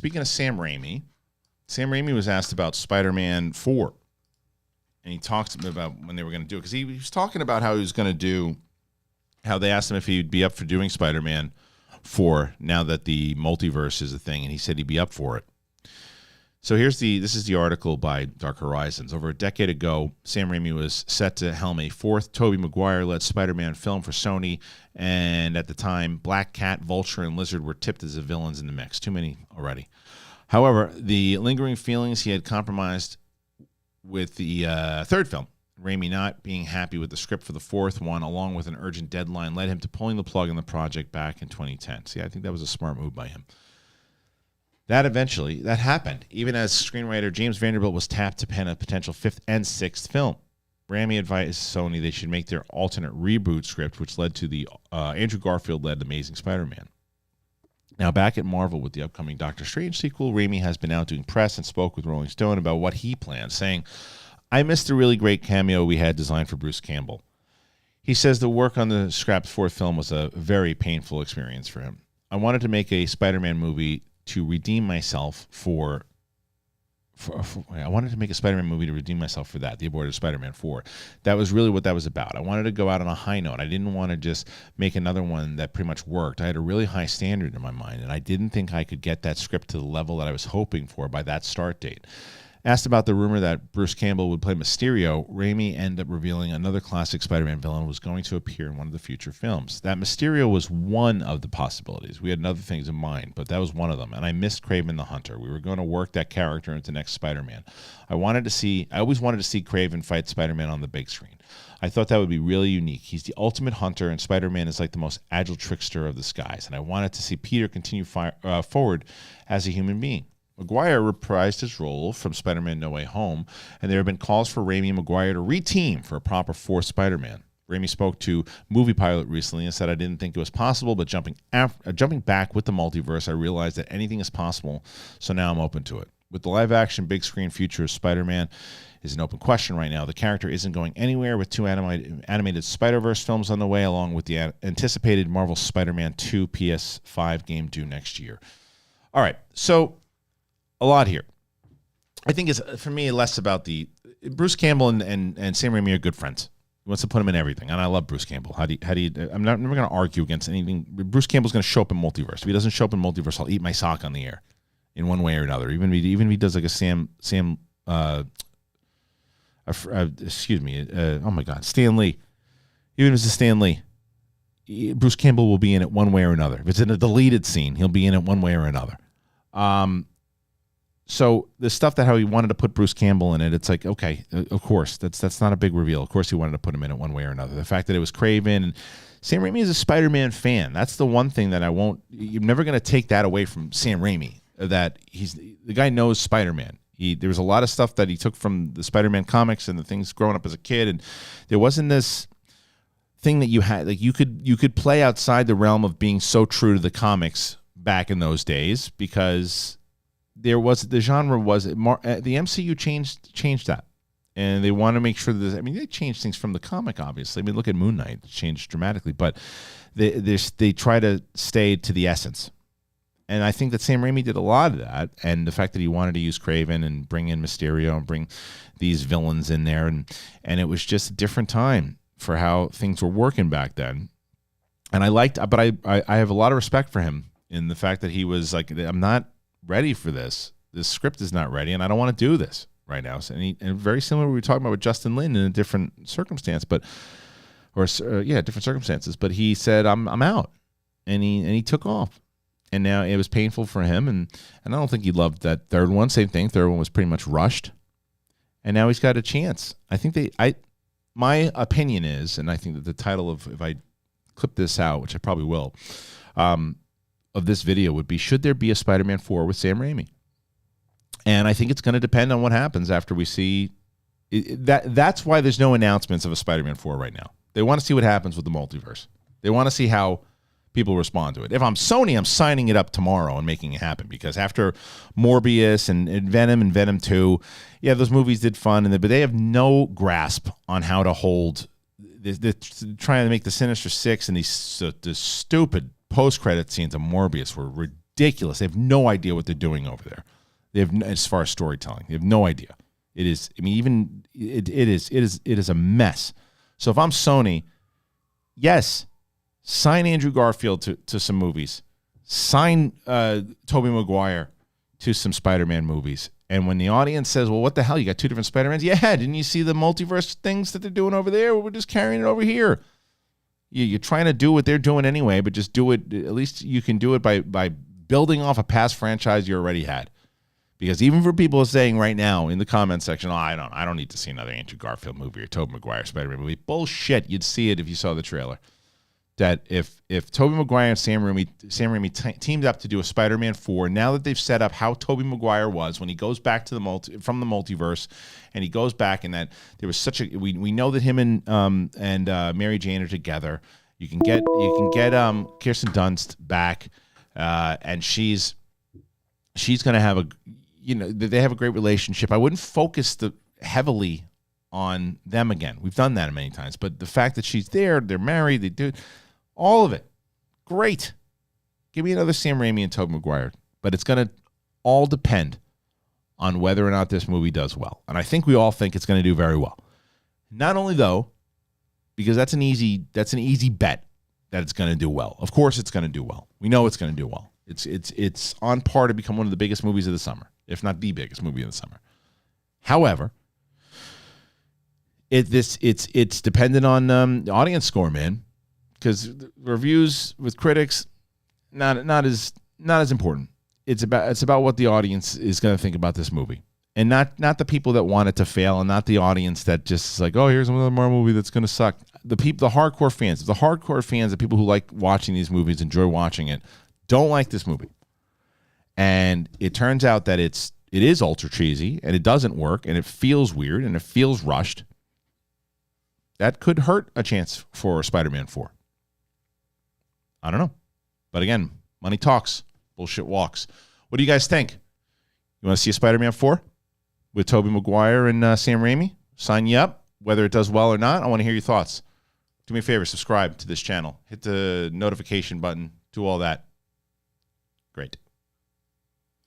speaking of Sam Raimi was asked about Spider-Man 4. And he talked about when they were going to do it. Because he was talking about how he was going to do, how they asked him if he'd be up for doing Spider-Man 4 now that the multiverse is a thing. And he said he'd be up for it. So this is the article by Dark Horizons. Over a decade ago, Sam Raimi was set to helm a fourth Tobey Maguire-led Spider-Man film for Sony, and at the time, Black Cat, Vulture, and Lizard were tipped as the villains in the mix. Too many already. However, the lingering feelings he had compromised with the third film, Raimi not being happy with the script for the fourth one, along with an urgent deadline, led him to pulling the plug on the project back in 2010. See, I think that was a smart move by him. That happened, even as screenwriter James Vanderbilt was tapped to pen a potential fifth and sixth film. Raimi advised Sony they should make their alternate reboot script, which led to the Andrew Garfield-led Amazing Spider-Man. Now, back at Marvel with the upcoming Doctor Strange sequel, Raimi has been out doing press and spoke with Rolling Stone about what he plans, saying, "I missed the really great cameo we had designed for Bruce Campbell." He says the work on the scrapped fourth film was a very painful experience for him. "I wanted to make a Spider-Man movie to redeem myself for I wanted to make a Spider-Man movie to redeem myself for that, the aborted Spider-Man 4. That was really what that was about. I wanted to go out on a high note. I didn't want to just make another one that pretty much worked. I had a really high standard in my mind, and I didn't think I could get that script to the level that I was hoping for by that start date." Asked about the rumor that Bruce Campbell would play Mysterio, Raimi ended up revealing another classic Spider-Man villain was going to appear in one of the future films. That Mysterio was one of the possibilities. We had other things in mind, but that was one of them. And I missed Kraven the Hunter. We were going to work that character into next Spider-Man. I always wanted to see Kraven fight Spider-Man on the big screen. I thought that would be really unique. He's the ultimate hunter, and Spider-Man is like the most agile trickster of the skies. And I wanted to see Peter continue forward as a human being. Maguire reprised his role from Spider-Man No Way Home, and there have been calls for Raimi and Maguire to re-team for a proper fourth Spider-Man. Raimi spoke to Movie Pilot recently and said, "I didn't think it was possible, but jumping back with the multiverse, I realized that anything is possible, so now I'm open to it." With the live-action big-screen future of Spider-Man is an open question right now. The character isn't going anywhere with two animated Spider-Verse films on the way, along with the anticipated Marvel Spider-Man 2 PS5 game due next year. All right, so a lot here. I think it's, for me, less about the Bruce Campbell and Sam Raimi are good friends. He wants to put him in everything, and I love Bruce Campbell. I'm never going to argue against anything. Bruce Campbell's going to show up in Multiverse. If he doesn't show up in Multiverse, I'll eat my sock on the air in one way or another. Even if he does like a Stan Lee. Even if it's a Stan Lee, Bruce Campbell will be in it one way or another. If it's in a deleted scene, he'll be in it one way or another. So the stuff that how he wanted to put Bruce Campbell in it, it's like, okay, of course, that's not a big reveal. Of course he wanted to put him in it one way or another. The fact that it was Kraven, and Sam Raimi is a Spider-Man fan. That's the one thing that you're never going to take that away from Sam Raimi, that the guy knows Spider-Man. There was a lot of stuff that he took from the Spider-Man comics and the things growing up as a kid, and there wasn't this thing that you had, like you could play outside the realm of being so true to the comics back in those days, because the MCU changed that, and they want to make sure that they changed things from the comic, obviously. Look at Moon Knight; it changed dramatically, but they try to stay to the essence. And I think that Sam Raimi did a lot of that, and the fact that he wanted to use Kraven and bring in Mysterio and bring these villains in there, and it was just a different time for how things were working back then. And I have a lot of respect for him in the fact that he was like, I'm not ready for this. This script is not ready, and I don't want to do this right now. So, and very similar to what we were talking about with Justin Lin in a different circumstance, different circumstances. But he said, I'm out, and he took off, and now it was painful for him, and I don't think he loved that third one. Same thing. Third one was pretty much rushed, and now he's got a chance. I think my opinion is, and I think that the title of, if I clip this out, which I probably will, of this video would be, should there be a Spider-Man 4 with Sam Raimi? And I think it's going to depend on what happens after we see that's why there's no announcements of a Spider-Man 4 right now. They want to see what happens with the multiverse. They want to see how people respond to it. If I'm Sony, I'm signing it up tomorrow and making it happen, because after Morbius and Venom and Venom 2, yeah, those movies did fun, but they have no grasp on how to hold. They're trying to make the Sinister Six, and these the stupid post-credit scenes of Morbius were ridiculous. They have no idea what they're doing over there. They have, as far as storytelling, they have no idea. It is, I mean, even it is a mess. So if I'm Sony, yes, sign Andrew Garfield to some movies, sign Tobey Maguire to some Spider-Man movies. And when the audience says, well, what the hell? You got two different Spider-Mans? Yeah, didn't you see the multiverse things that they're doing over there? We're just carrying it over here. You're trying to do what they're doing anyway, but just do it. At least you can do it by building off a past franchise you already had. Because even for people saying right now in the comment section, oh, I don't need to see another Andrew Garfield movie or Tobey Maguire Spider-Man movie. Bullshit. You'd see it if you saw the trailer. That if Tobey Maguire and Sam Raimi teamed up to do a Spider-Man 4, now that they've set up how Tobey Maguire was when he goes back to from the multiverse, and he goes back, and that there was such a we know that him and Mary Jane are together. You can get Kirsten Dunst back, and she's going to have they have a great relationship. I wouldn't focus heavily on them again. We've done that many times, but the fact that she's there, they're married, they do. All of it. Great. Give me another Sam Raimi and Tobey Maguire. But it's going to all depend on whether or not this movie does well. And I think we all think it's going to do very well. Not only, though, because that's an easy bet that it's going to do well. Of course it's going to do well. We know it's going to do well. It's on par to become one of the biggest movies of the summer, if not the biggest movie of the summer. However, it's dependent on the audience score, man. Because reviews with critics, not as important. It's about what the audience is going to think about this movie, and not the people that want it to fail, and not the audience that just is like, oh, here's another Marvel movie that's going to suck. The hardcore fans, the people who like watching these movies, enjoy watching it, don't like this movie, and it turns out that it is ultra cheesy, and it doesn't work, and it feels weird, and it feels rushed. That could hurt a chance for Spider-Man 4. I don't know. But again, money talks. Bullshit walks. What do you guys think? You want to see a Spider-Man 4 with Tobey Maguire and Sam Raimi? Sign you up, whether it does well or not. I want to hear your thoughts. Do me a favor, subscribe to this channel. Hit the notification button. Do all that. Great.